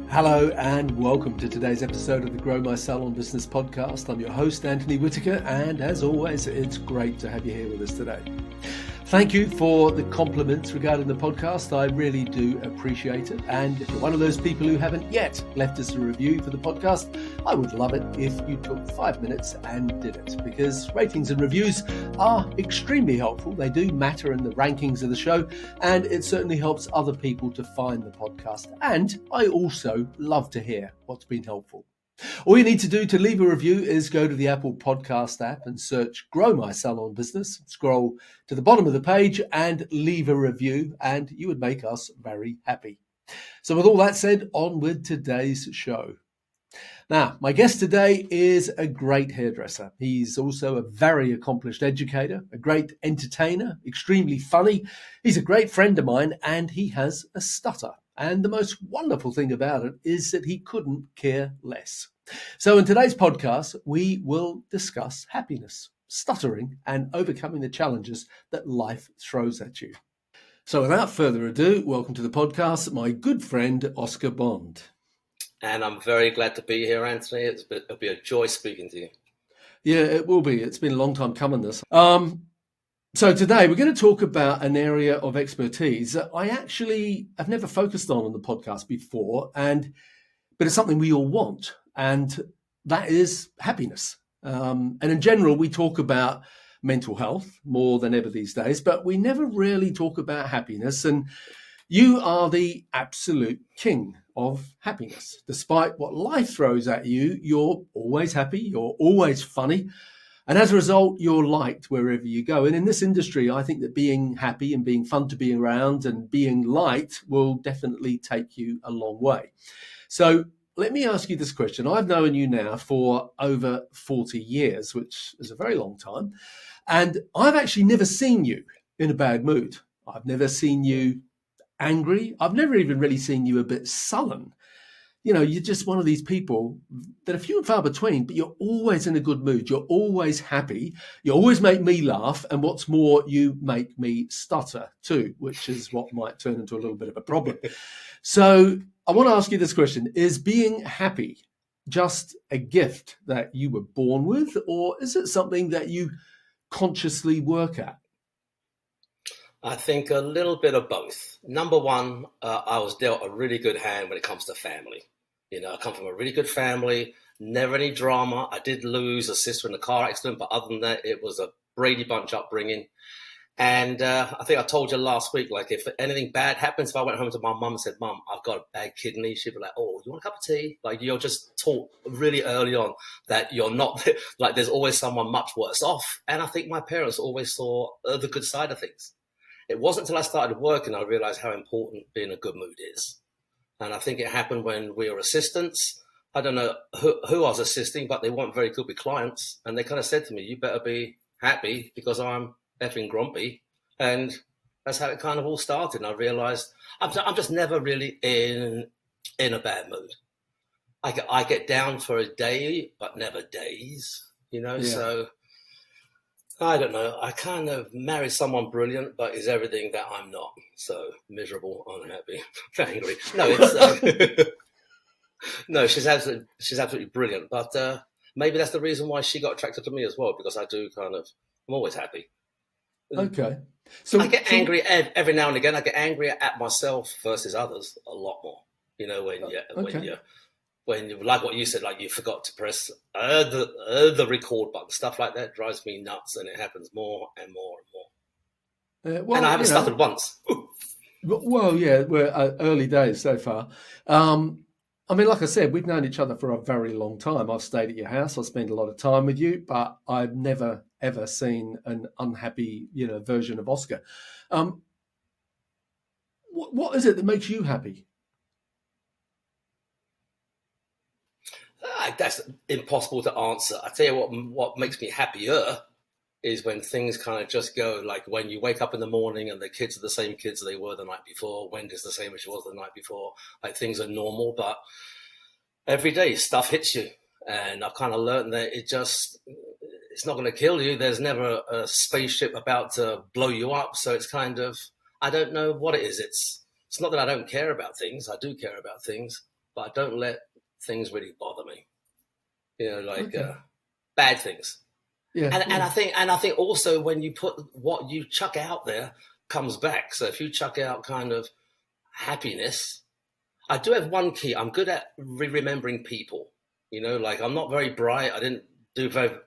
Hello and welcome to today's episode of the Grow My Salon Business podcast. I'm your host, Anthony Whitaker, and as always, it's great to have you here with us today. Thank you for the compliments regarding the podcast. I really do appreciate it. And if you're one of those people who haven't yet left us a review for the podcast, I would love it if you took 5 minutes and did it, because ratings and reviews are extremely helpful. They do matter in the rankings of the show, and it certainly helps other people to find the podcast. And I also love to hear what's been helpful. All you need to do to leave a review is go to the Apple Podcast app and search Grow My Salon Business, scroll to the bottom of the page and leave a review, and you would make us very happy. So with all that said, on with today's show. Now, my guest today is a great hairdresser. He's also a very accomplished educator, a great entertainer, extremely funny. He's a great friend of mine, and he has a stutter. And the most wonderful thing about it is that he couldn't care less. So in today's podcast, we will discuss happiness, stuttering, and overcoming the challenges that life throws at you. So without further ado, welcome to the podcast, my good friend, Oscar Bond. And I'm very glad to be here, Anthony. It'll be a joy speaking to you. Yeah, it will be. It's been a long time coming, this. So today we're going to talk about an area of expertise that I actually have never focused on the podcast before, but it's something we all want, and that is happiness. And in general, we talk about mental health more than ever these days, but we never really talk about happiness. And you are the absolute king of happiness. Despite what life throws at you, you're always happy, you're always funny. And as a result, you're liked wherever you go. And in this industry, I think that being happy and being fun to be around and being liked will definitely take you a long way. So let me ask you this question. I've known you now for over 40 years, which is a very long time. And I've actually never seen you in a bad mood. I've never seen you angry. I've never even really seen you a bit sullen. You know, you're just one of these people that are few and far between, but you're always in a good mood. You're always happy. You always make me laugh. And what's more, you make me stutter too, which is what might turn into a little bit of a problem. So I want to ask you this question. Is being happy just a gift that you were born with, or is it something that you consciously work at? I think a little bit of both. Number one, I was dealt a really good hand when it comes to family. You know, I come from a really good family, never any drama. I did lose a sister in a car accident, but other than that, it was a Brady Bunch upbringing. And I think I told you last week, like if anything bad happens, if I went home to my mum and said, "Mum, I've got a bad kidney," she'd be like, "Oh, you want a cup of tea?" Like you're just taught really early on that you're not, like there's always someone much worse off. And I think my parents always saw the good side of things. It wasn't until I started working I realized how important being in a good mood is. And I think it happened when we were assistants. I don't know who I was assisting, but they weren't very good with clients. And they kind of said to me, "You better be happy because I'm effing grumpy." And that's how it kind of all started. And I realized I'm just never really in a bad mood. I get down for a day, but never days, you know, Yeah. So I don't know. I kind of married someone brilliant, but is everything that I'm not. So miserable, unhappy, angry. No, it's no. She's absolutely brilliant. But maybe that's the reason why she got attracted to me as well, because I'm always happy. Okay. So I get angry every now and again. I get angry at myself versus others a lot more. You know, when you like what you said, like you forgot to press the record button, stuff like that drives me nuts, and it happens more and more and more. Well, and I haven't stuttered once. Well, yeah, we're early days so far. I mean, like I said, we've known each other for a very long time. I've stayed at your house. I've spent a lot of time with you, but I've never, ever seen an unhappy, version of Oscar. What is it that makes you happy? That's impossible to answer. I tell you what makes me happier is when things kind of just go, like when you wake up in the morning and the kids are the same kids they were the night before, Wendy's the same as she was the night before, like things are normal, but every day stuff hits you. And I've kind of learned that it's not going to kill you. There's never a spaceship about to blow you up. So it's kind of, I don't know what it is. It's not that I don't care about things. I do care about things. but I don't let things really bother me. Like Okay. bad things. Yeah. And I think also when you put what you chuck out there comes back. So if you chuck out kind of happiness, I do have one key. I'm good at remembering people. Like I'm not very bright. I didn't do very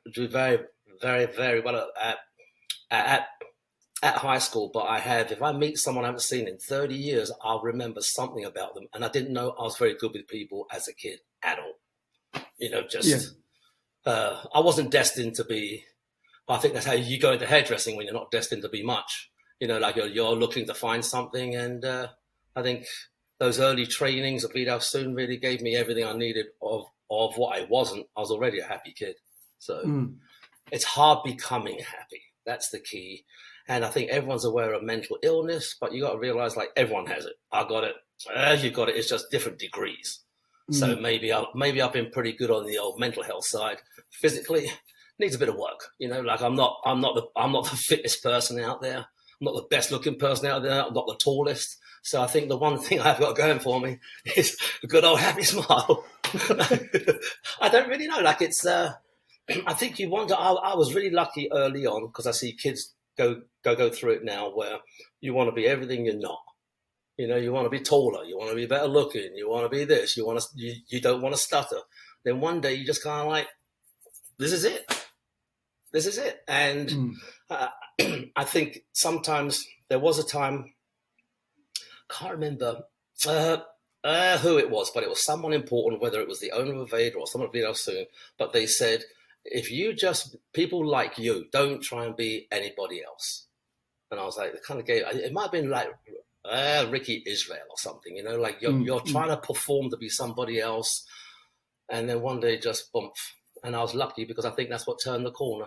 well at high school, but if I meet someone I haven't seen in 30 years, I'll remember something about them. And I didn't know I was very good with people as a kid at all. I wasn't destined to be. I think that's how you go into hairdressing when you're not destined to be much. Like you're looking to find something. And I think those early trainings at Sassoon really gave me everything I needed of what I wasn't. I was already a happy kid. So it's hard becoming happy. That's the key. And I think everyone's aware of mental illness, but you got to realize like everyone has it. I got it. You got it. It's just different degrees. So maybe I've been pretty good on the old mental health side. Physically, needs a bit of work. Like I'm not the fittest person out there. I'm not the best looking person out there. I'm not the tallest. So I think the one thing I've got going for me is a good old happy smile. I don't really know. Like it's. I think you wonder. I was really lucky early on because I see kids go through it now where you want to be everything you're not. You want to be taller, you want to be better looking, you want to be this, you don't want to stutter. Then one day you just kind of like, this is it. And I think sometimes there was a time, can't remember who it was, but it was someone important, whether it was the owner of Vader or someone at Sassoon, but they said, if you just, people like you, don't try and be anybody else. And I was like, it might have been like, Ricky Israel or something, like you're trying to perform to be somebody else, and then one day just bump. And I was lucky because I think that's what turned the corner.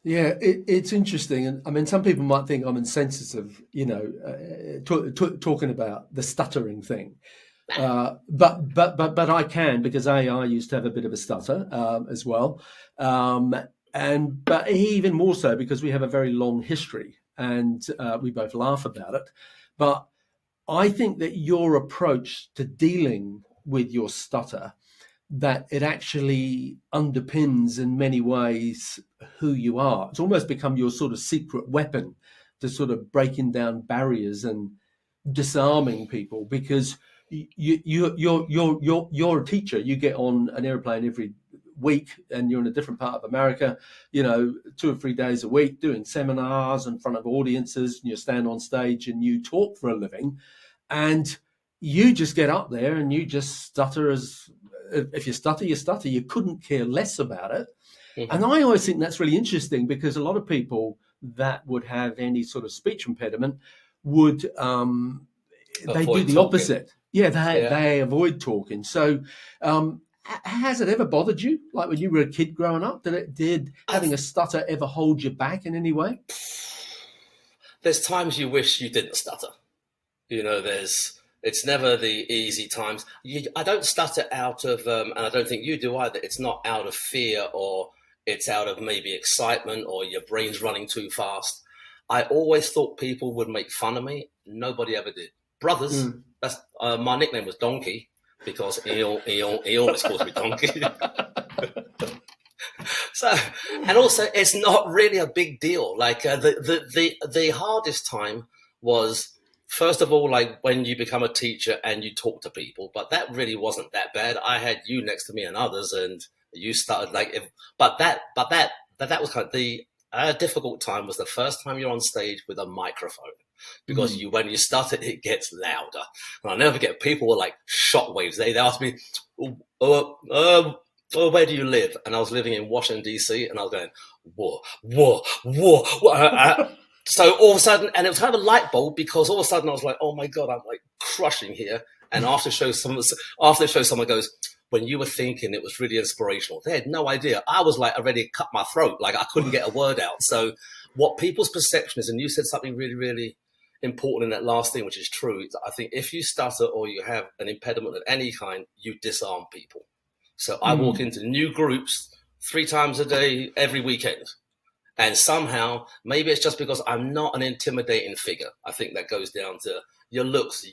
Yeah, it's interesting, and I mean, some people might think I'm insensitive, talking about the stuttering thing, but I can because I used to have a bit of a stutter as well, but even more so because we have a very long history. And we both laugh about it. But I think that your approach to dealing with your stutter, that it actually underpins in many ways who you are. It's almost become your sort of secret weapon to sort of breaking down barriers and disarming people, because you're a teacher. You get on an airplane every week and you're in a different part of America, 2 or 3 days a week doing seminars in front of audiences, and you stand on stage and you talk for a living, and you just get up there and you just stutter. As if you stutter, you stutter. You couldn't care less about it. And I always think that's really interesting, because a lot of people that would have any sort of speech impediment would they do the opposite. They avoid talking. So has it ever bothered you, like when you were a kid growing up? Did having a stutter ever hold you back in any way? There's times you wish you didn't stutter. It's never the easy times. I don't stutter out of, and I don't think you do either. It's not out of fear, or it's out of maybe excitement, or your brain's running too fast. I always thought people would make fun of me. Nobody ever did. Brothers, that's my nickname was Donkey, because he always calls me Donkey. So, and also, it's not really a big deal. Like the hardest time was, first of all, like when you become a teacher and you talk to people, but that really wasn't that bad. I had you next to me and others, and you started but that was kind of the difficult time. Was the first time you're on stage with a microphone, because when you start it gets louder. And I'll never forget, people were like shockwaves. They asked me, where do you live? And I was living in Washington, D.C., and I was going, whoa. So all of a sudden, and it was kind of a light bulb, because all of a sudden I was like, oh my God, I'm like crushing here. And after the show, someone goes, when you were thinking it was really inspirational. They had no idea. I was like already cut my throat. Like I couldn't get a word out. So what people's perception is, and you said something really, really important in that last thing, which is true. I think if you stutter or you have an impediment of any kind, you disarm people. So I walk into new groups 3 times a day, every weekend. And somehow, maybe it's just because I'm not an intimidating figure. I think that goes down to your looks.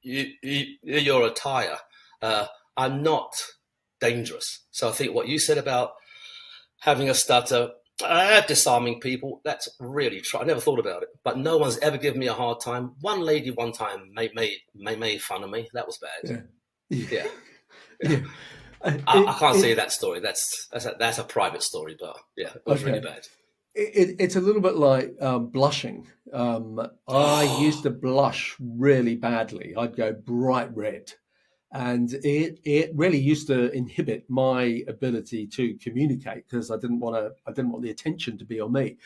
your attire. I'm not dangerous. So I think what you said about having a stutter, disarming people, that's really true. I never thought about it, but no one's ever given me a hard time. One lady one time made fun of me. That was bad. Yeah. Yeah. I can't say that story. That's a private story, but yeah, it was really bad. It's a little bit like blushing. I used to blush really badly. I'd go bright red, and it really used to inhibit my ability to communicate because I didn't want the attention to be on me.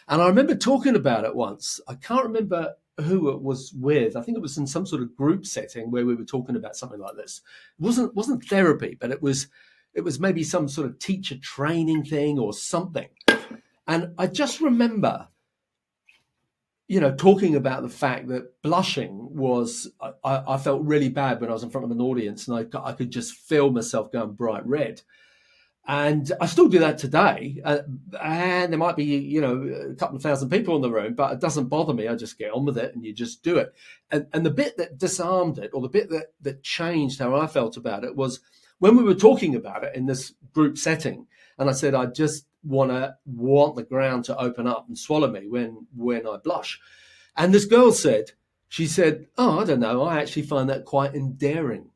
And I remember talking about it once. I can't remember who it was with. I think it was in some sort of group setting where we were talking about something like this. It wasn't therapy, but it was maybe some sort of teacher training thing or something. And I just remember, talking about the fact that blushing was, I felt really bad when I was in front of an audience and I could just feel myself going bright red. And I still do that today. And there might be, a couple of thousand people in the room, but it doesn't bother me. I just get on with it and you just do it. And the bit that disarmed it, or the bit that changed how I felt about it, was when we were talking about it in this group setting. And I said, I just want the ground to open up and swallow me when I blush. And this girl she said, oh, I don't know. I actually find that quite endearing.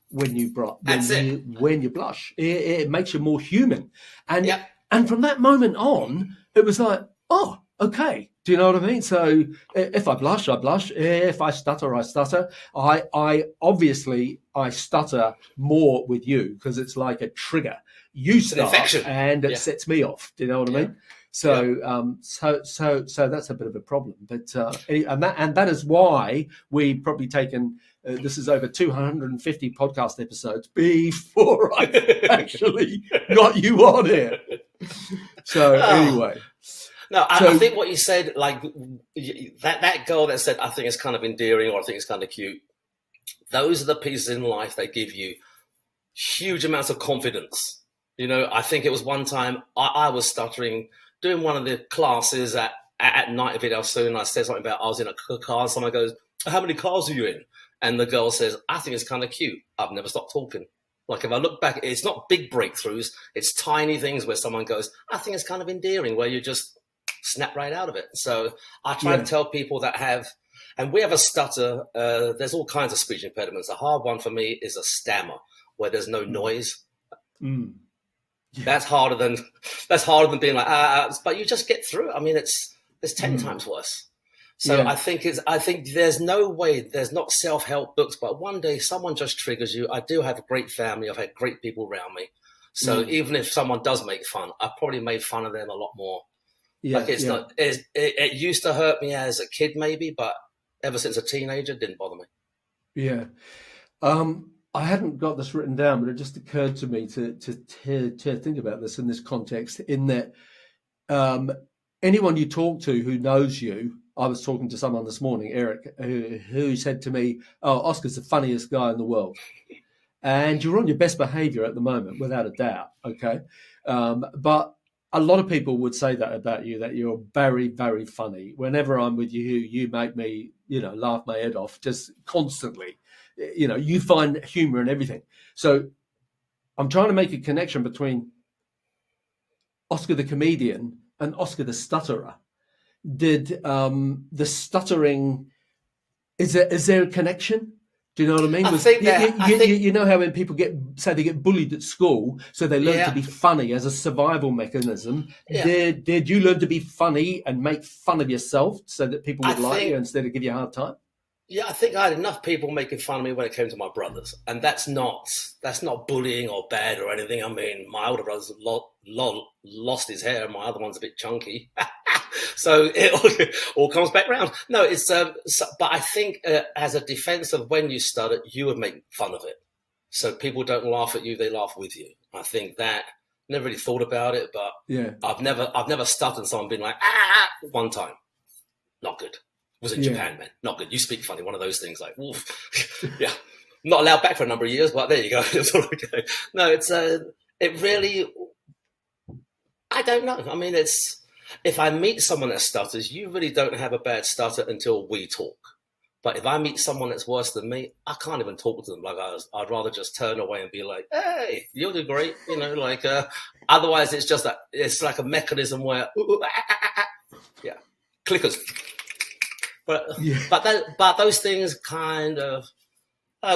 When you blush, it makes you more human, and from that moment on, it was like, oh, okay. Do you know what I mean? So if I blush, I blush. If I stutter, I stutter. I obviously stutter more with you because it's like a trigger. You start, and it sets me off. Do you know what I mean? So, so that's a bit of a problem. But and that is why we've probably taken. This is over 250 podcast episodes before I actually got you on here. So anyway. No, I think what you said, like that girl that said, I think it's kind of endearing or I think it's kind of cute. Those are the pieces in life that give you huge amounts of confidence. I think it was one time I was stuttering, doing one of the classes at night at Sassoon. I said something about I was in a car and someone goes, how many cars are you in? And the girl says, I think it's kind of cute. I've never stopped talking. Like if I look back, it's not big breakthroughs. It's tiny things where someone goes, I think it's kind of endearing, where you just snap right out of it. So I try to tell people that and we have a stutter. There's all kinds of speech impediments. A hard one for me is a stammer where there's no noise. Yeah. That's harder than being like, but you just get through it. I mean, it's 10 times worse. So I think there's no way, there's not self-help books, but one day someone just triggers you. I do have a great family. I've had great people around me. So even if someone does make fun, I've probably made fun of them a lot more. It used to hurt me as a kid maybe, but ever since a teenager, it didn't bother me. Yeah. I hadn't got this written down, but it just occurred to me to think about this in this context, in that anyone you talk to who knows you, I was talking to someone this morning, Eric, who said to me, oh, Oscar's the funniest guy in the world. And you're on your best behavior at the moment, without a doubt, okay? But a lot of people would say that about you, that you're very, very funny. Whenever I'm with you, you make me, laugh my head off just constantly. You find humor in everything. So I'm trying to make a connection between Oscar the comedian and Oscar the stutterer. Did the stuttering, is there a connection? Do you know what I mean? I think you know how when people get bullied at school, so they learn to be funny as a survival mechanism. Yeah. Did you learn to be funny and make fun of yourself so that people would like you instead of give you a hard time? Yeah, I think I had enough people making fun of me when it came to my brothers, and that's not bullying or bad or anything. I mean, my older brother's lost his hair, and my other one's a bit chunky, so it all comes back round. No, it's but I think as a defense of when you stutter, you would make fun of it, so people don't laugh at you; they laugh with you. I think that never really thought about it, but I've never stuttered and someone been like one time, not good. Was in Japan, man. Not good. You speak funny. One of those things like, oof. Yeah. Not allowed back for a number of years, but there you go. It's all okay. No, it's, it really, I don't know. I mean, if I meet someone that stutters, you really don't have a bad stutter until we talk. But if I meet someone that's worse than me, I can't even talk to them. Like I'd rather just turn away and be like, "Hey, you'll do great," Like otherwise, it's just that it's like a mechanism where, yeah, clickers. But Yeah. but those things kind of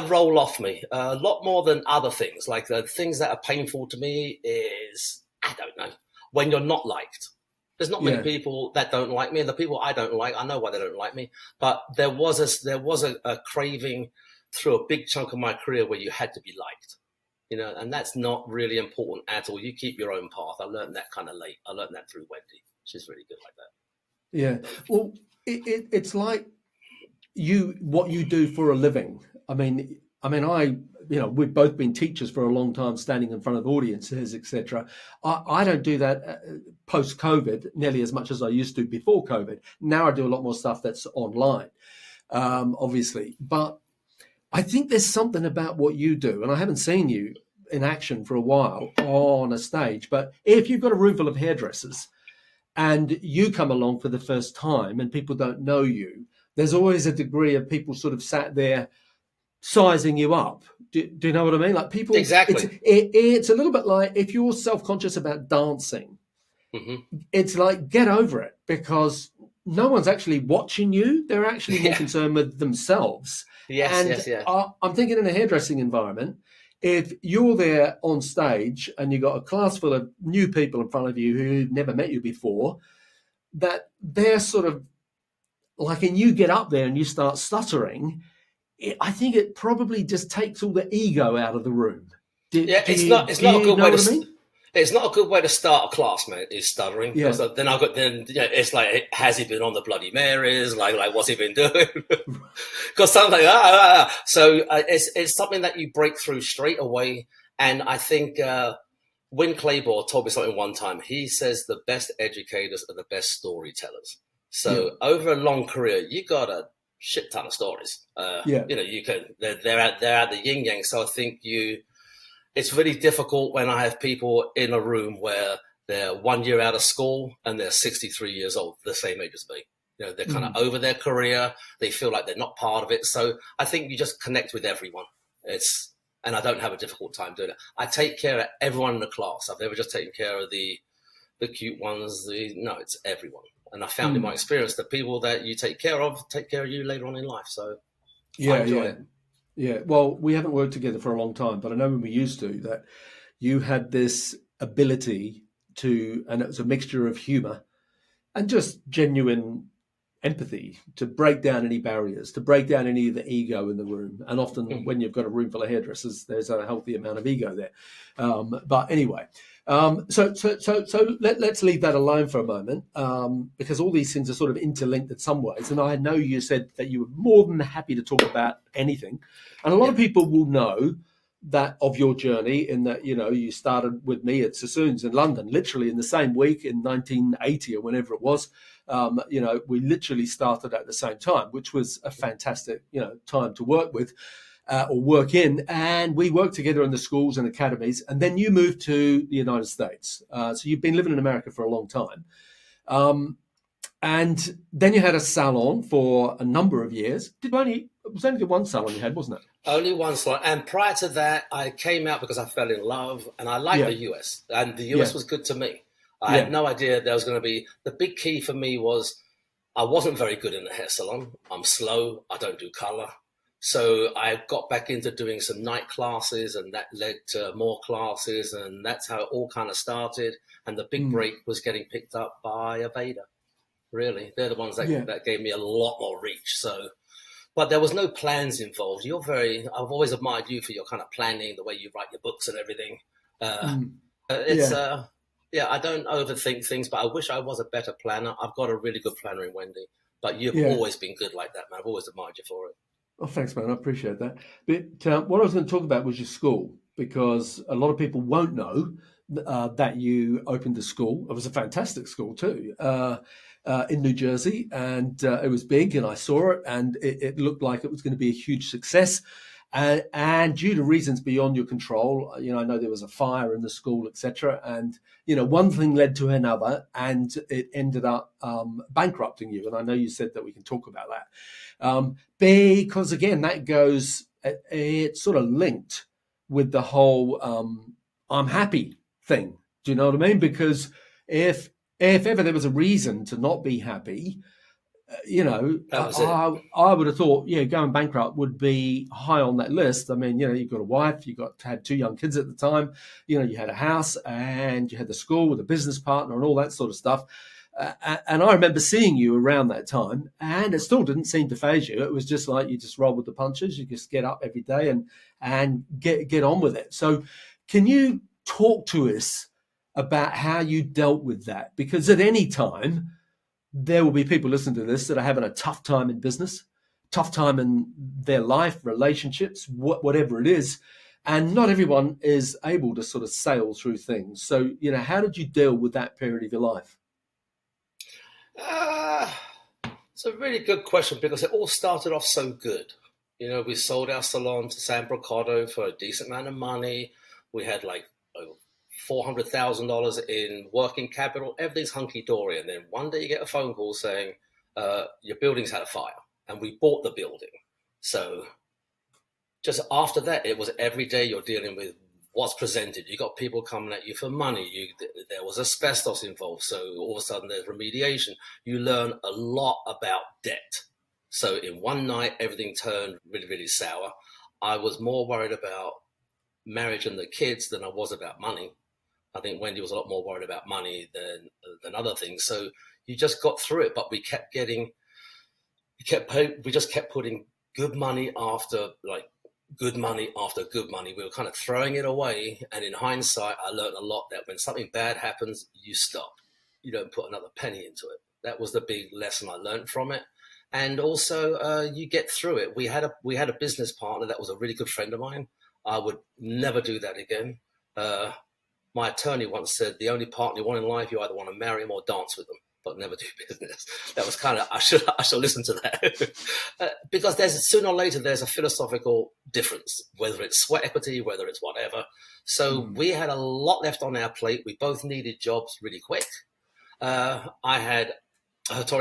roll off me a lot more than other things. Like the things that are painful to me is, I don't know, when you're not liked. There's not many people that don't like me, and the people I don't like, I know why they don't like me. But there was a craving through a big chunk of my career where you had to be liked, and that's not really important at all. You keep your own path. I learned that kind of late. I learned that through Wendy. She's really good like that. Yeah. Well, it's like what you do for a living. I mean, we've both been teachers for a long time, standing in front of audiences, etc. I don't do that post-COVID nearly as much as I used to before COVID. Now I do a lot more stuff that's online, obviously. But I think there's something about what you do, and I haven't seen you in action for a while on a stage. But if you've got a room full of hairdressers and you come along for the first time and people don't know you, there's always a degree of people sort of sat there sizing you up. Do you know what I mean? Like people, exactly. It's a little bit like if you're self-conscious about dancing, it's like get over it, because no one's actually watching you. They're actually more concerned with themselves. Yes. I'm thinking in a hairdressing environment, if you're there on stage and you've got a class full of new people in front of you who've never met you before, that they're sort of like, and you get up there and you start stuttering, I think it probably just takes all the ego out of the room. It's not a good way to start a class, man. Is stuttering? Yeah. Then it's like, has he been on the Bloody Marys? Like what's he been doing? Because something So it's something that you break through straight away. And I think Win Claiborne told me something one time. He says the best educators are the best storytellers. So over a long career, you got a shit ton of stories. You can. They're at the yin yang. So I think it's really difficult when I have people in a room where they're 1 year out of school and they're 63 years old, the same age as me. They're kind of over their career. They feel like they're not part of it. So I think you just connect with everyone. And I don't have a difficult time doing it. I take care of everyone in the class. I've never just taken care of the cute ones. It's everyone. And I found in my experience that people that you take care of you later on in life. So I enjoy it. Yeah. Well, we haven't worked together for a long time, but I know when we used to, that you had this ability and it was a mixture of humor and just genuine empathy to break down any barriers, to break down any of the ego in the room. And often when you've got a room full of hairdressers, there's a healthy amount of ego there. But anyway, so let's leave that alone for a moment, because all these things are sort of interlinked in some ways. And I know you said that you were more than happy to talk about anything. And a lot of people will know that of your journey in that, you started with me at Sassoon's in London, literally in the same week in 1980 or whenever it was. We literally started at the same time, which was a fantastic, time to work with. Or work in, and we worked together in the schools and academies, and then you moved to the United States. So you've been living in America for a long time. And then you had a salon for a number of years. It was only the one salon you had, wasn't it? Only one salon. And prior to that, I came out because I fell in love, and I liked the US, and the US was good to me. I had no idea there was going to be, the big key for me was I wasn't very good in the hair salon. I'm slow. I don't do color. So I got back into doing some night classes, and that led to more classes, and that's how it all kind of started. And the big break was getting picked up by Aveda. Really, they're the ones that gave me a lot more reach. So, but there was no plans involved. I've always admired you for your kind of planning, the way you write your books and everything. I don't overthink things, but I wish I was a better planner. I've got a really good planner in Wendy, but you've always been good like that, man. I've always admired you for it. Oh, thanks, man. I appreciate that. But what I was going to talk about was your school, because a lot of people won't know that you opened a school. It was a fantastic school too, in New Jersey, and it was big, and I saw it, and it looked like it was going to be a huge success. and due to reasons beyond your control, I know there was a fire in the school, etc. And one thing led to another, and it ended up bankrupting you. And I know you said that we can talk about that, because again, that goes, it's sort of linked with the whole "I'm happy" thing. Do you know what I mean? Because if ever there was a reason to not be happy, That was it. I would have thought, going bankrupt would be high on that list. I mean, you've got a wife, had 2 young kids at the time, you had a house, and you had the school with a business partner and all that sort of stuff. And I remember seeing you around that time, and it still didn't seem to phase you. It was just like you just roll with the punches. You just get up every day and get on with it. So can you talk to us about how you dealt with that? Because at any time, there will be people listening to this that are having a tough time in business, tough time in their life, relationships, whatever it is. And not everyone is able to sort of sail through things. So, how did you deal with that period of your life? It's a really good question, because it all started off so good. We sold our salon to San Brocado for a decent amount of money. We had like $400,000 in working capital. Everything's hunky-dory. And then one day you get a phone call saying, your building's had a fire, and we bought the building. So just after that, it was every day you're dealing with what's presented. You got people coming at you for money. There was asbestos involved. So all of a sudden there's remediation. You learn a lot about debt. So in one night, everything turned really, really sour. I was more worried about marriage and the kids than I was about money. I think Wendy was a lot more worried about money than other things. So you just got through it, but we just kept putting good money after good money after good money. We were kind of throwing it away. And in hindsight, I learned a lot that when something bad happens, you stop. You don't put another penny into it. That was the big lesson I learned from it. And also, you get through it. We had a business partner that was a really good friend of mine. I would never do that again. My attorney once said, the only partner you want in life, you either want to marry him or dance with them, but never do business. That was kind of, I should listen to that. Because sooner or later, there's a philosophical difference, whether it's sweat equity, whether it's whatever. So we had a lot left on our plate. We both needed jobs really quick. Tori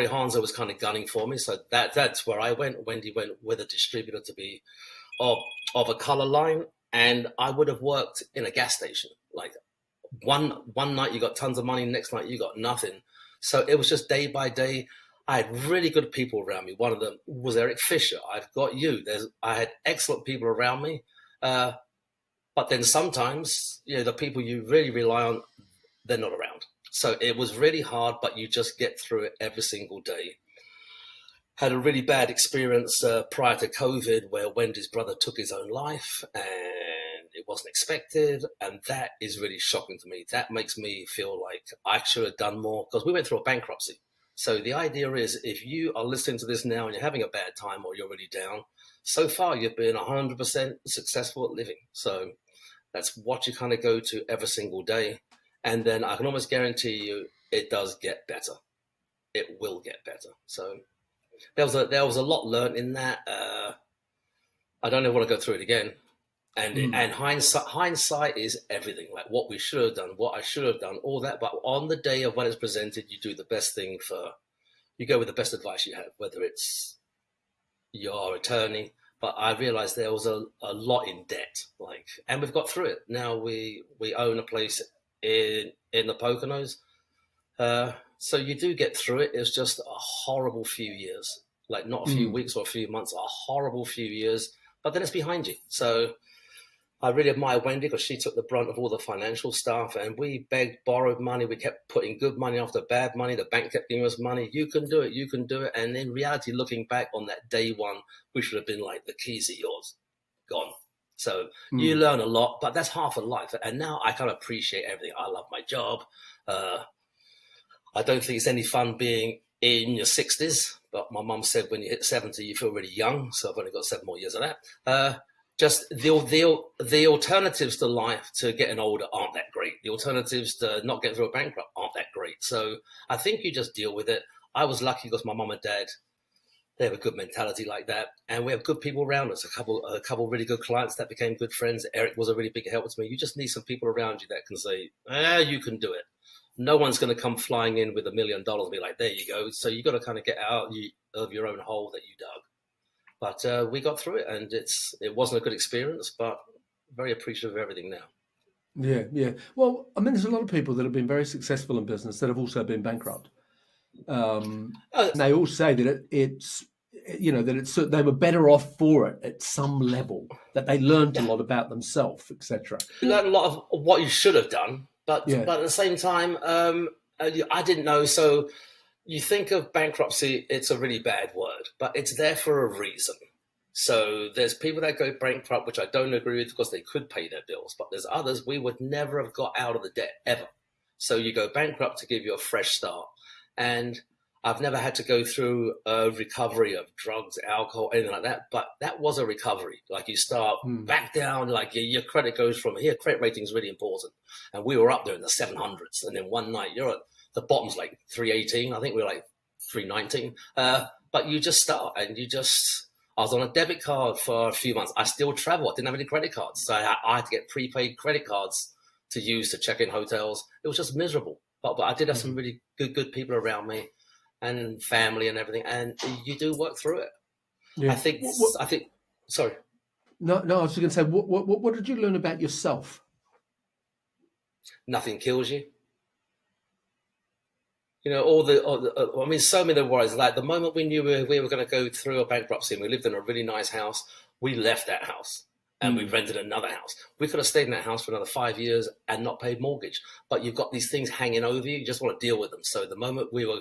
Hanzo was kind of gunning for me. So that's where I went. Wendy went with a distributor to be of a color line. And I would have worked in a gas station. Like one night you got tons of money, next night you got nothing. So it was just day by day. I had really good people around me. One of them was Eric Fisher. I've got you. I had excellent people around me. But then sometimes, the people you really rely on, they're not around. So it was really hard, but you just get through it every single day. Had a really bad experience prior to COVID where Wendy's brother took his own life, and it wasn't expected. And that is really shocking to me. That makes me feel like I should have done more, because we went through a bankruptcy. So the idea is, if you are listening to this now and you're having a bad time or you're really down, so far you've been 100% successful at living. So that's what you kind of go to every single day. And then I can almost guarantee you it does get better. It will get better. So there was a lot learned in that. I don't ever want to go through it again. And hindsight is everything. Like what we should have done, what I should have done, all that. But on the day of when it's presented, you do the best thing you go with the best advice you have, whether it's your attorney. But I realized there was a lot in debt, and we've got through it. Now we own a place in the Poconos. So you do get through it. It's just a horrible few years, not a few weeks or a few months, a horrible few years, but then it's behind you. So I really admire Wendy, because she took the brunt of all the financial stuff, and we begged, borrowed money. We kept putting good money after bad money. The bank kept giving us money. You can do it. You can do it. And in reality, looking back on that day one, we should have been like, the keys are yours, gone. So you learn a lot, but that's half of life. And now I kind of appreciate everything. I love my job. I don't think it's any fun being in your 60s, but my mum said when you hit 70, you feel really young. So I've only got 7 more years of that. Just the alternatives to life to getting older aren't that great. The alternatives to not getting through a bankrupt aren't that great. So I think you just deal with it. I was lucky because my mum and dad They have a good mentality like that, and we have good people around us. A couple really good clients that became good friends. Eric was a really big help to me. You just need some people around you that can say, you can do it. No one's going to come flying in with $1 million and be like, there you go. So you got to kind of get out of your own hole that you dug. But we got through it, and it wasn't a good experience, but very appreciative of everything now. Yeah, yeah. Well, I mean, there's a lot of people that have been very successful in business that have also been bankrupt. And they all say that they were better off for it at some level, that they learned a lot about themselves, etc. You learn a lot of what you should have done, but at the same time, I didn't know. So you think of bankruptcy, it's a really bad word, but it's there for a reason. So there's people that go bankrupt, which I don't agree with because they could pay their bills, but there's others we would never have got out of the debt ever. So you go bankrupt to give you a fresh start. And I've never had to go through a recovery of drugs, alcohol, anything like that. But that was a recovery. Like you start back down, like your credit goes from here. Credit rating is really important. And we were up there in the 700s. And then one night you're at the bottom's like 318. I think we were like 319. But you just start and I was on a debit card for a few months. I still travel. I didn't have any credit cards. So I had to get prepaid credit cards to use to check in hotels. It was just miserable. But I did have some really good people around me and family and everything. And you do work through it. Yeah. I think, sorry. No, I was just going to say, what did you learn about yourself? Nothing kills you. You know, so many worries. Like the moment we knew we were going to go through a bankruptcy and we lived in a really nice house, we left that house. And we rented another house. We could have stayed in that house for another 5 years and not paid mortgage. But you've got these things hanging over you. You just want to deal with them. So the moment we were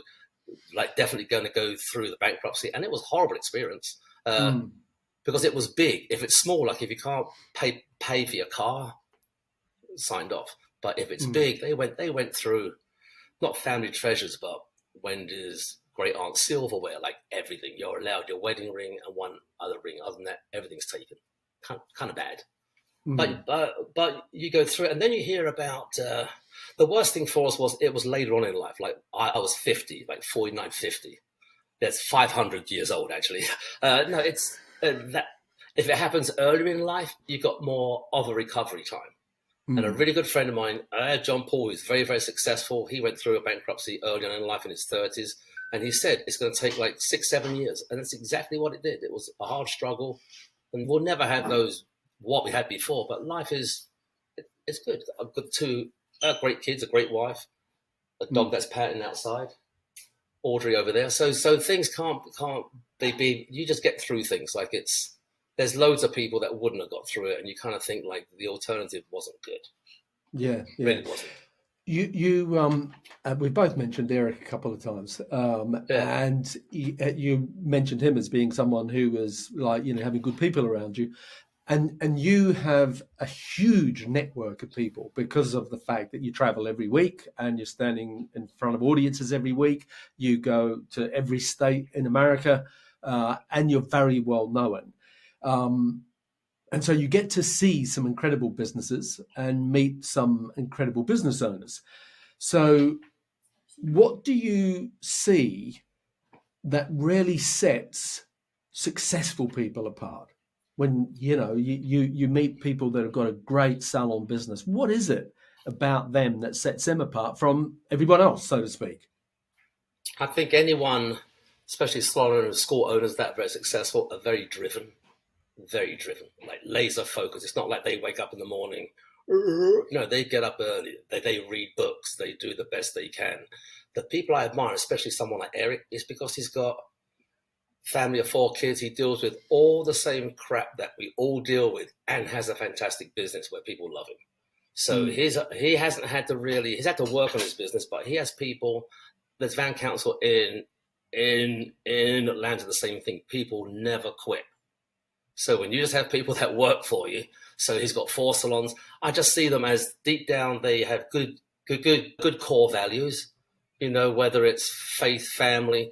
like definitely going to go through the bankruptcy, and it was a horrible experience because it was big. If it's small, like if you can't pay for your car, signed off. But if it's big, they went through not family treasures, but Wendy's great aunt silverware, like everything. You're allowed your wedding ring and one other ring. Other than that, everything's taken. Kind of bad, but you go through it, and then you hear about the worst thing for us was it was later on in life. Like I was 50, like 49, 50. That's 500 years old, actually. No, it's that if it happens earlier in life, you got more of a recovery time. And a really good friend of mine, John Paul, who's very, very successful. He went through a bankruptcy early on in life in his 30s, and he said it's going to take like 6-7 years, and that's exactly what it did. It was a hard struggle. And we'll never have what we had before, but life it's good. I've got two great kids, a great wife, a dog that's patting outside, Audrey over there. So things can't be. You just get through things. Like there's loads of people that wouldn't have got through it, and you kind of think like the alternative wasn't good. Yeah. Really wasn't. We both mentioned Eric a couple of times, and you mentioned him as being someone who was like, having good people around you, and you have a huge network of people because of the fact that you travel every week and you're standing in front of audiences every week. You go to every state in America, and you're very well known. And so you get to see some incredible businesses and meet some incredible business owners. So what do you see that really sets successful people apart? When, you meet people that have got a great salon business, what is it about them that sets them apart from everyone else, so to speak? I think anyone, especially salon owners, school owners that are very successful, are very driven, like laser focused. It's not like they wake up in the morning. No, they get up early. They read books. They do the best they can. The people I admire, especially someone like Eric, is because he's got family of 4 kids. He deals with all the same crap that we all deal with and has a fantastic business where people love him. So he hasn't had to really, he's had to work on his business, but he has people. There's Van Council in Atlanta, the same thing. People never quit. So when you just have people that work for you, so he's got 4 salons. I just see them as deep down, they have good core values, whether it's faith, family,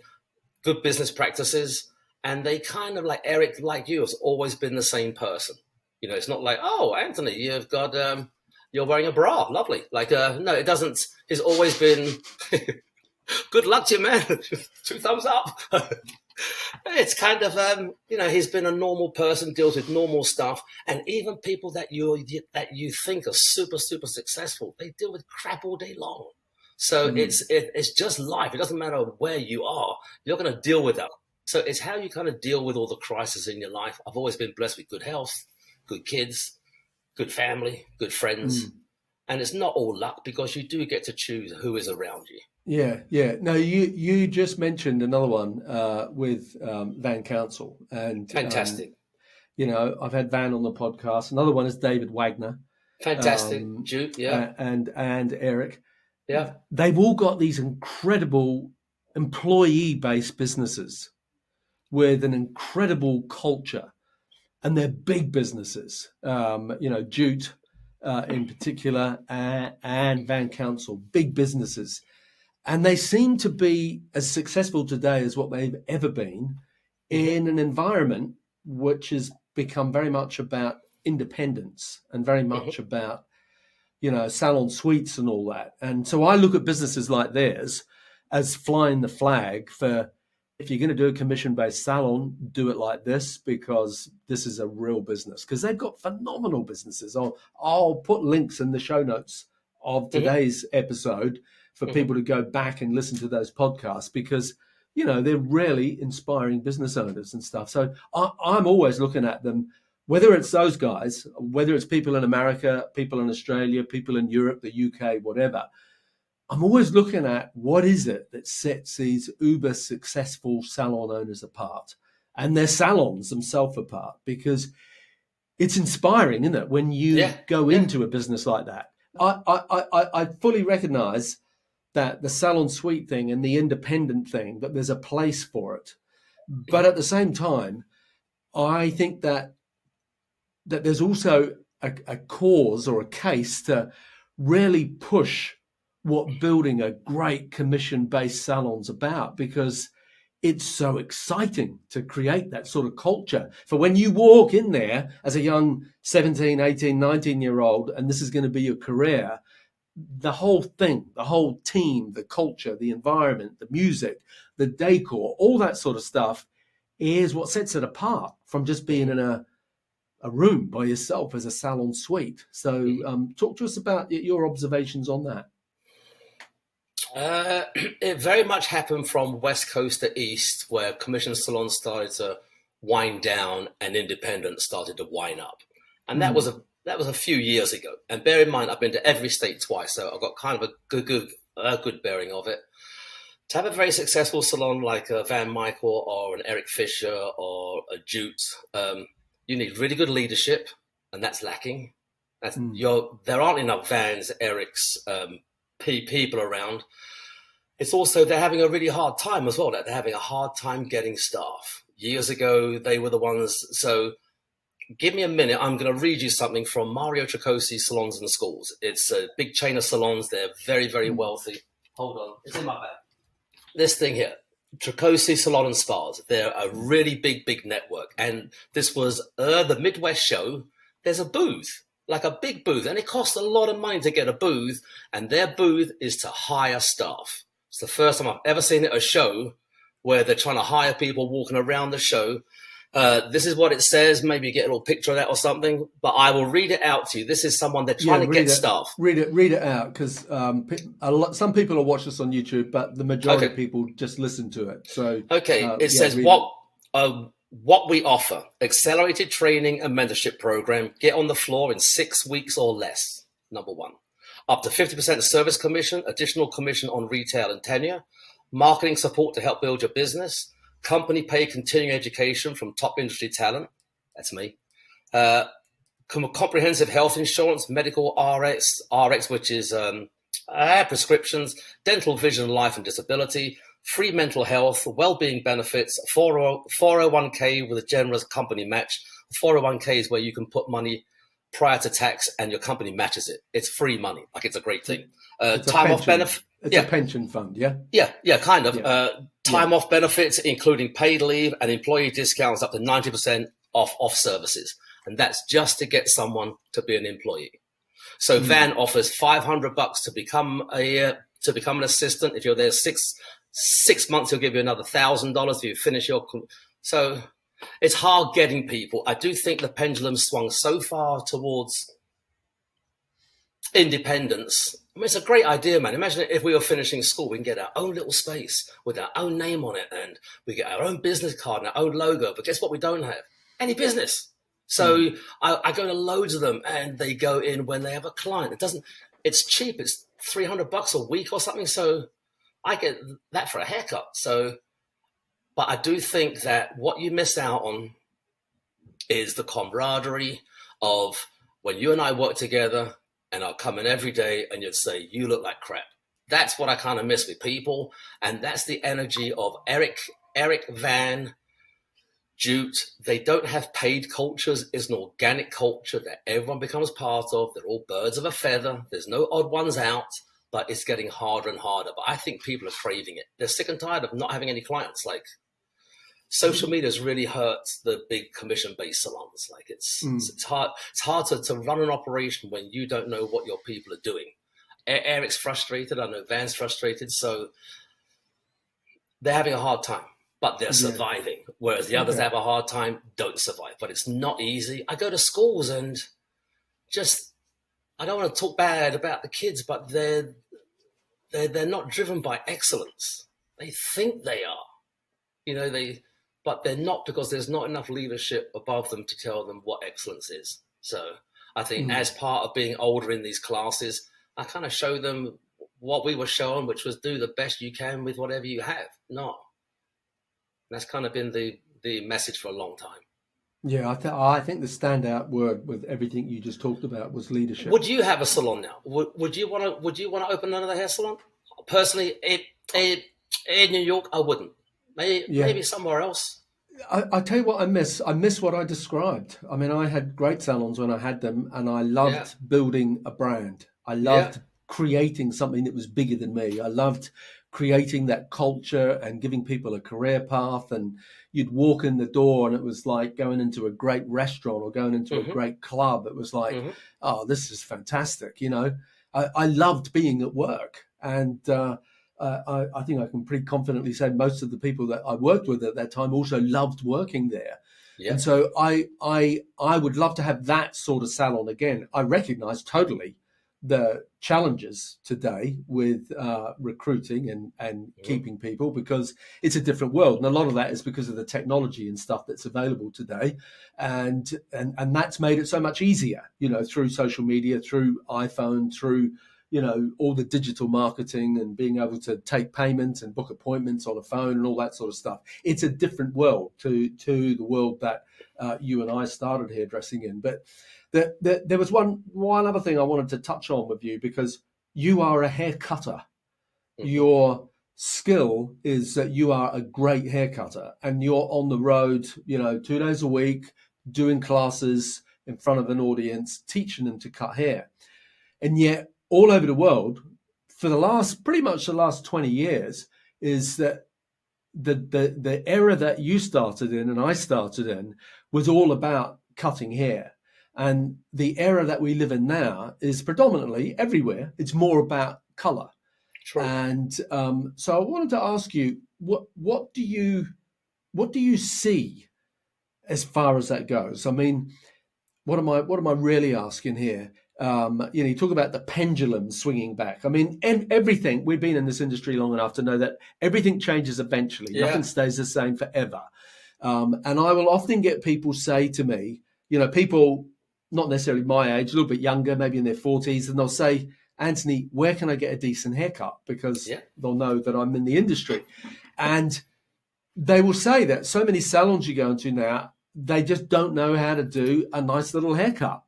good business practices. And they kind of like Eric, like you, has always been the same person. It's not like, oh, Anthony, you've got, you're wearing a bra. Lovely. Like, no, it doesn't. He's always been, good luck to you, man. 2 thumbs up. It's kind of, he's been a normal person, deals with normal stuff, and even people that you think are super, super successful, they deal with crap all day long. So it's just life. It doesn't matter where you are, you're going to deal with that. So it's how you kind of deal with all the crises in your life. I've always been blessed with good health, good kids, good family, good friends. And it's not all luck, because you do get to choose who is around you. Yeah. No, you just mentioned another one with Van Council, and Fantastic. I've had Van on the podcast. Another one is David Wagner. Fantastic. Jude, yeah. And Eric. Yeah. They've all got these incredible employee-based businesses with an incredible culture, and they're big businesses. Jute in particular, and Van Council, big businesses. And they seem to be as successful today as what they've ever been in an environment which has become very much about independence and very much about, salon suites and all that. And so I look at businesses like theirs as flying the flag for, if you're going to do a commission-based salon, do it like this, because this is a real business. Because they've got phenomenal businesses. I'll put links in the show notes of today's episode for people to go back and listen to those podcasts, because, they're really inspiring business owners and stuff. So I'm always looking at them, whether it's those guys, whether it's people in America, people in Australia, people in Europe, the UK, whatever. I'm always looking at what is it that sets these uber successful salon owners apart, and their salons themselves apart, because it's inspiring, isn't it, when you go into a business like that. I fully recognize that the salon suite thing and the independent thing, that there's a place for it. But at the same time, I think that there's also a cause or a case to really push what building a great commission-based salon's about, because it's so exciting to create that sort of culture. For when you walk in there as a young 17, 18, 19-year-old, and this is going to be your career, the whole thing, the whole team, the culture, the environment, the music, the decor, all that sort of stuff is what sets it apart from just being in a room by yourself as a salon suite. So talk to us about your observations on that. It very much happened from West Coast to East, where commission salons started to wind down and independent started to wind up. And that was a few years ago. And bear in mind, I've been to every state twice, so I've got kind of a good bearing of it. To have a very successful salon like a Van Michael or an Eric Fisher or a Jute, you need really good leadership, and that's lacking. There aren't enough Vans, Erics, people around. It's also they're having a really hard time as well. That they're having a hard time getting staff. Years ago, they were the ones. So give me a minute. I'm going to read you something from Mario Tricosi's Salons and Schools. It's a big chain of salons. They're very, very wealthy. Hold on. It's in my bag. This thing here, Tricosi Salon and Spas. They're a really big network. And this was the Midwest show. There's a booth, like a big booth. And it costs a lot of money to get a booth. And their booth is to hire staff. It's the first time I've ever seen it at a show where they're trying to hire people walking around the show. This is what it says. Maybe you get a little picture of that or something, but I will read it out to you. This is someone they're trying to get staff. Read it out, because some people will watch this on YouTube, but the majority of people just listen to it. So it says what we offer: accelerated training and mentorship program. Get on the floor in 6 weeks or less. Number one, up to 50% service commission, additional commission on retail and tenure, marketing support to help build your business. Company pay continuing education from top industry talent. That's me. Comprehensive health insurance, medical RX, which is prescriptions, dental, vision, life and disability, free mental health, well-being benefits, 401k with a generous company match. 401k is where you can put money prior to tax and your company matches it. It's free money. Like, it's a great thing. Time off benefit. It's a pension fund, yeah? Yeah, kind of. Time off benefits, including paid leave and employee discounts up to 90% off services. And that's just to get someone to be an employee. So Van offers $500 to become an assistant. If you're there 6 months, he'll give you another $1,000 if you finish your. So it's hard getting people. I do think the pendulum swung so far towards independence. I mean, it's a great idea, man. Imagine if we were finishing school, we can get our own little space with our own name on it, and we get our own business card and our own logo. But guess what? We don't have any business. So I go to loads of them, and they go in when they have a client. It's cheap. It's $300 a week or something. So I get that for a haircut. So, but I do think that what you miss out on is the camaraderie of when you and I work together, and I'll come in every day and you'd say, you look like crap. That's what I kind of miss with people. And that's the energy of Eric, Van, Jute. They don't have paid cultures. It's an organic culture that everyone becomes part of. They're all birds of a feather. There's no odd ones out, but it's getting harder and harder. But I think people are craving it. They're sick and tired of not having any clients. Like, social media has really hurt the big commission-based salons. Like it's hard. It's hard to run an operation when you don't know what your people are doing. Eric's frustrated. I know Van's frustrated. So they're having a hard time, but they're surviving. Whereas the others have a hard time, don't survive. But it's not easy. I go to schools and I don't want to talk bad about the kids, but they're not driven by excellence. They think they are, but they're not, because there's not enough leadership above them to tell them what excellence is. So I think as part of being older in these classes, I kind of show them what we were shown, which was do the best you can with whatever you have. That's kind of been the message for a long time. Yeah, I think the standout word with everything you just talked about was leadership. Would you have a salon now? Would you want to open another hair salon? Personally, in New York, I wouldn't. Maybe somewhere else. I tell you what I miss. I miss what I described. I mean, I had great salons when I had them, and I loved building a brand. I loved creating something that was bigger than me. I loved creating that culture and giving people a career path. And you'd walk in the door and it was like going into a great restaurant or going into a great club. It was like, oh, this is fantastic. I loved being at work. And I think I can pretty confidently say most of the people that I worked with at that time also loved working there. Yeah. And so I would love to have that sort of salon again. I recognize totally the challenges today with recruiting and keeping people, because it's a different world. And a lot of that is because of the technology and stuff that's available today. And that's made it so much easier, through social media, through iPhone, through all the digital marketing and being able to take payments and book appointments on a phone and all that sort of stuff. It's a different world to the world that you and I started hairdressing in. But there was one other thing I wanted to touch on with you, because you are a hair cutter. Your skill is that you are a great hair cutter, and you're on the road, 2 days a week, doing classes in front of an audience, teaching them to cut hair. And yet, all over the world, for pretty much the last 20 years, is that the era that you started in and I started in was all about cutting hair. And the era that we live in now is predominantly everywhere. It's more about color. True. And so I wanted to ask you, what do you see as far as that goes? I mean, what am I really asking here? You talk about the pendulum swinging back. I mean, everything, we've been in this industry long enough to know that everything changes eventually. Yeah. Nothing stays the same forever. And I will often get people say to me, people not necessarily my age, a little bit younger, maybe in their 40s, and they'll say, Anthony, where can I get a decent haircut? Because they'll know that I'm in the industry. And they will say that so many salons you go into now, they just don't know how to do a nice little haircut.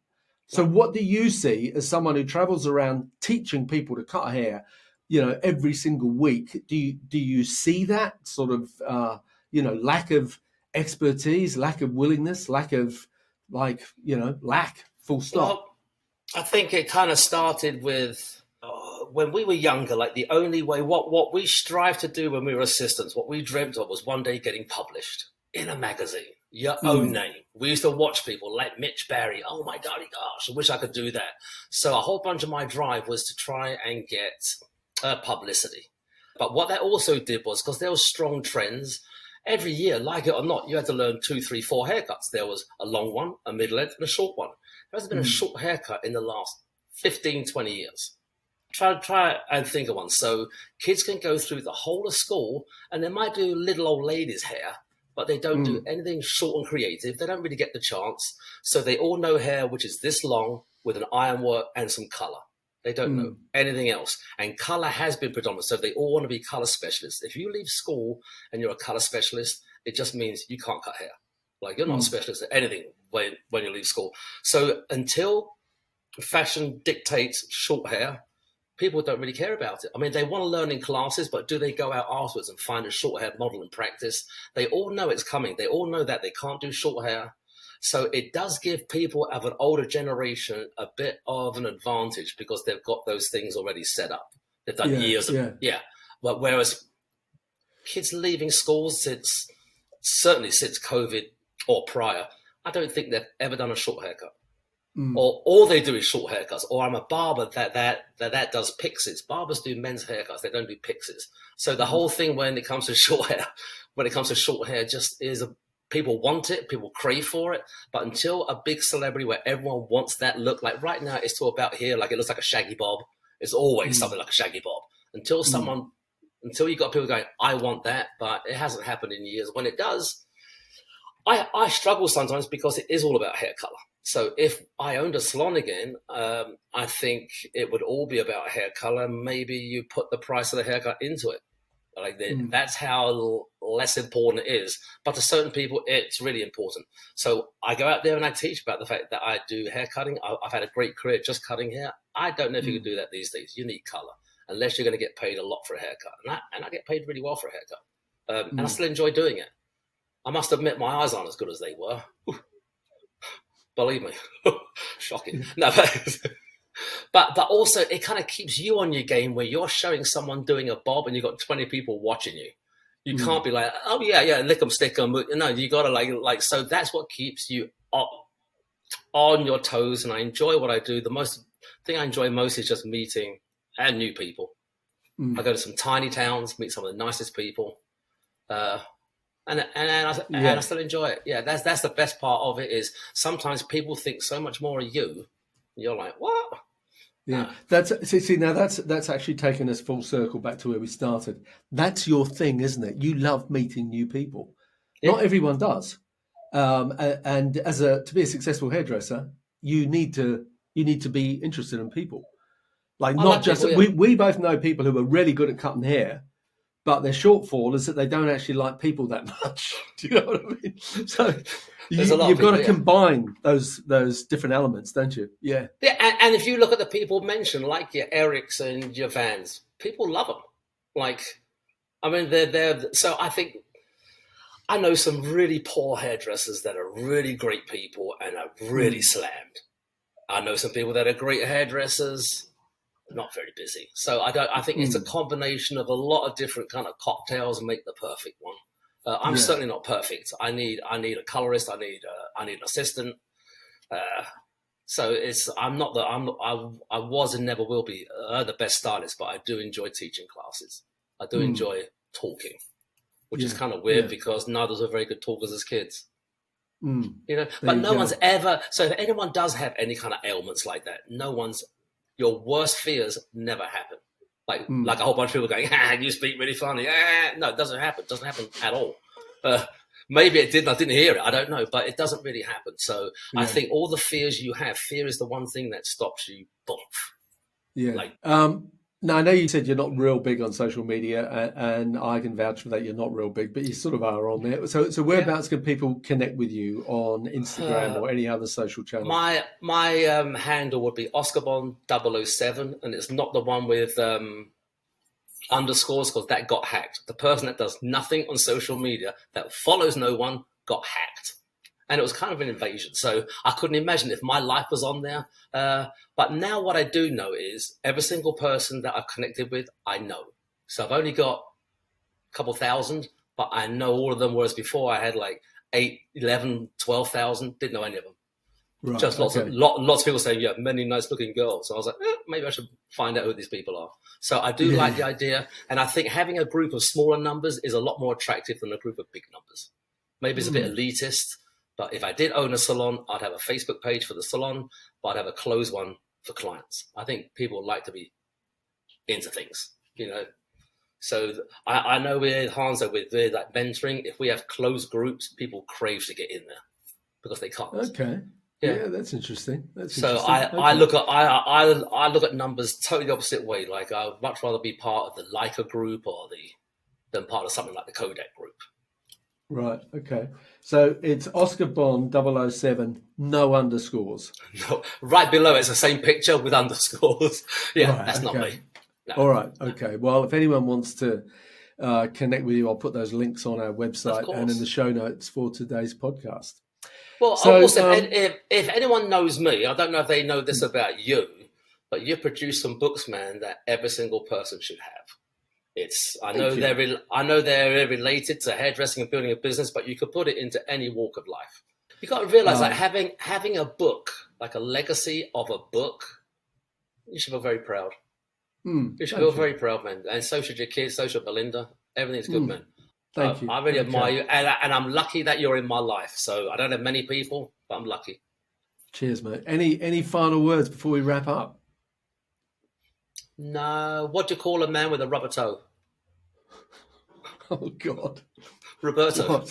So what do you see as someone who travels around teaching people to cut hair, every single week? Do you see that sort of, lack of expertise, lack of willingness, lack of lack, full stop? Well, I think it kind of started with when we were younger, like the only way, what we strived to do when we were assistants, what we dreamt of was one day getting published in a magazine. Your own name. We used to watch people like Mitch Barry. Oh my golly gosh, I wish I could do that. So a whole bunch of my drive was to try and get publicity. But what that also did was, because there were strong trends, every year, like it or not, you had to learn 2, 3, 4 haircuts. There was a long one, a mid-length, and a short one. There hasn't been a short haircut in the last 15, 20 years. Try and think of one. So kids can go through the whole of school and they might do little old ladies' hair, but they don't do anything short and creative. They don't really get the chance. So they all know hair which is this long with an ironwork and some color. They don't know anything else. And color has been predominant. So they all want to be color specialists. If you leave school and you're a color specialist, it just means you can't cut hair. Like, you're not a specialist at anything when you leave school. So until fashion dictates short hair, people don't really care about it. I mean, they want to learn in classes, but do they go out afterwards and find a short hair model and practice? They all know it's coming. They all know that they can't do short hair. So it does give people of an older generation a bit of an advantage because they've got those things already set up. They've done years of But whereas kids leaving schools certainly since COVID or prior, I don't think they've ever done a short haircut. Or all they do is short haircuts. Or I'm a barber that does pixies. Barbers do men's haircuts. They don't do pixies. So the whole thing when it comes to short hair, just is people want it, people crave for it. But until a big celebrity where everyone wants that look, like right now it's all about here, like it looks like a shaggy bob. It's always something like a shaggy bob. Until you got people going, I want that, but it hasn't happened in years. When it does, I struggle sometimes because it is all about hair color. So if I owned a salon again, I think it would all be about hair color. Maybe you put the price of the haircut into it. Like that's how less important it is. But to certain people, it's really important. So I go out there and I teach about the fact that I do hair cutting. I've had a great career just cutting hair. I don't know if you can do that these days. You need color, unless you're going to get paid a lot for a haircut. And I get paid really well for a haircut. And I still enjoy doing it. I must admit my eyes aren't as good as they were. Believe me. Shocking. No, but also it kind of keeps you on your game where you're showing someone doing a bob and you've got 20 people watching you. You can't be like, oh yeah, lick 'em, stick 'em. No, you got to like, so that's what keeps you up on your toes. And I enjoy what I do. The thing I enjoy most is just meeting and new people. I go to some tiny towns, meet some of the nicest people. And I still enjoy it. Yeah, that's the best part of it is sometimes people think so much more of you. You're like, what? Yeah, that's actually taken us full circle back to where we started. That's your thing, isn't it? You love meeting new people. Yeah. Not everyone does. And to be a successful hairdresser, you need to be interested in people. Like not just people, we both know people who are really good at cutting hair. But their shortfall is that they don't actually like people that much. Do you know what I mean? So you've got to combine those different elements, don't you? Yeah. Yeah, and if you look at the people mentioned, like your Erics and your Vans, people love them. Like, I mean, they're. So I think I know some really poor hairdressers that are really great people and are really slammed. I know some people that are great hairdressers. Not very busy. So I think it's a combination of a lot of different kind of cocktails and make the perfect one. I'm certainly not perfect. I need a colorist. I need an assistant. So I was and never will be the best stylist, but I do enjoy teaching classes. I do enjoy talking, which is kind of weird because neither of us are very good talkers as kids. You know, but no one's ever. So if anyone does have any kind of ailments like that, your worst fears never happen. Like a whole bunch of people going, you speak really funny. No, it doesn't happen. It doesn't happen at all. Maybe it did. I didn't hear it. I don't know. But it doesn't really happen. So I think all the fears you have, fear is the one thing that stops you. Boom. Yeah. Now, I know you said you're not real big on social media, and I can vouch for that. You're not real big, but you sort of are on there. So whereabouts can people connect with you on Instagram or any other social channel? My handle would be OscarBond007, and it's not the one with underscores because that got hacked. The person that does nothing on social media, that follows no one, got hacked. And it was kind of an invasion. So I couldn't imagine if my life was on there. But now what I do know is every single person that I've connected with, I know. So I've only got a couple thousand, but I know all of them, whereas before I had like 8, 11, 12,000, didn't know any of them. Right. Just lots of people saying, yeah, many nice looking girls. So I was like, maybe I should find out who these people are. So I do like the idea. And I think having a group of smaller numbers is a lot more attractive than a group of big numbers. Maybe it's a bit elitist, but if I did own a salon, I'd have a Facebook page for the salon, but I'd have a closed one for clients. I think people like to be into things, you know. So I know with Hansa, with like mentoring, if we have closed groups, people crave to get in there because they can't. Okay. Yeah, that's interesting. I look at numbers totally the opposite way. Like I would much rather be part of the Leica group than part of something like the Kodak group. Right. Okay. So it's Oscar Bond 007, no underscores. No, right below it's the same picture with underscores. Yeah, right, that's not me. No. All right. Okay. Well, if anyone wants to connect with you, I'll put those links on our website and in the show notes for today's podcast. Well, so, also, if anyone knows me, I don't know if they know this about you, but you produce some books, man, that every single person should have. I know they're related to hairdressing and building a business, but you could put it into any walk of life. You got to realize that having a book, like a legacy of a book, you should feel very proud. You should feel very proud, man. And so should your kids, so should Belinda. Everything's good, man. Thank you. I really admire you, and I'm lucky that you're in my life. So I don't have many people, but I'm lucky. Cheers, mate. Any final words before we wrap up? No. What do you call a man with a rubber toe? Oh God, Roberto.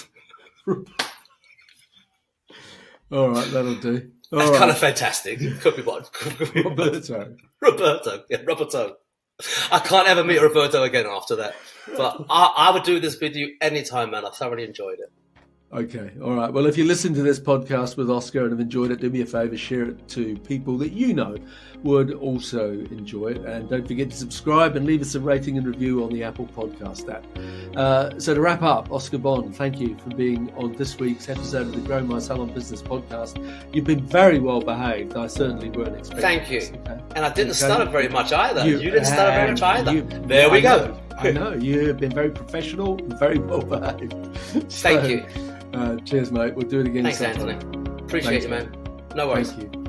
All right, that'll do. That's kind of fantastic. Could be one. Roberto. Yeah, Roberto. I can't ever meet Roberto again after that. But I would do this with you anytime, man. I thoroughly enjoyed it. Okay. All right. Well, if you listen to this podcast with Oscar and have enjoyed it, do me a favor, share it to people that you know would also enjoy it. And don't forget to subscribe and leave us a rating and review on the Apple Podcast app. So to wrap up, Oscar Bond, thank you for being on this week's episode of the Grow My Salon Business podcast. You've been very well behaved. I certainly weren't expecting Thank you. this, okay? And I didn't stutter very much either. You didn't stutter very much either. There we go. I know. You've been very professional and very well behaved. Thank you. Cheers, mate. We'll do it again. Thanks, sometime. Anthony. Appreciate you, man. No worries. Thank you.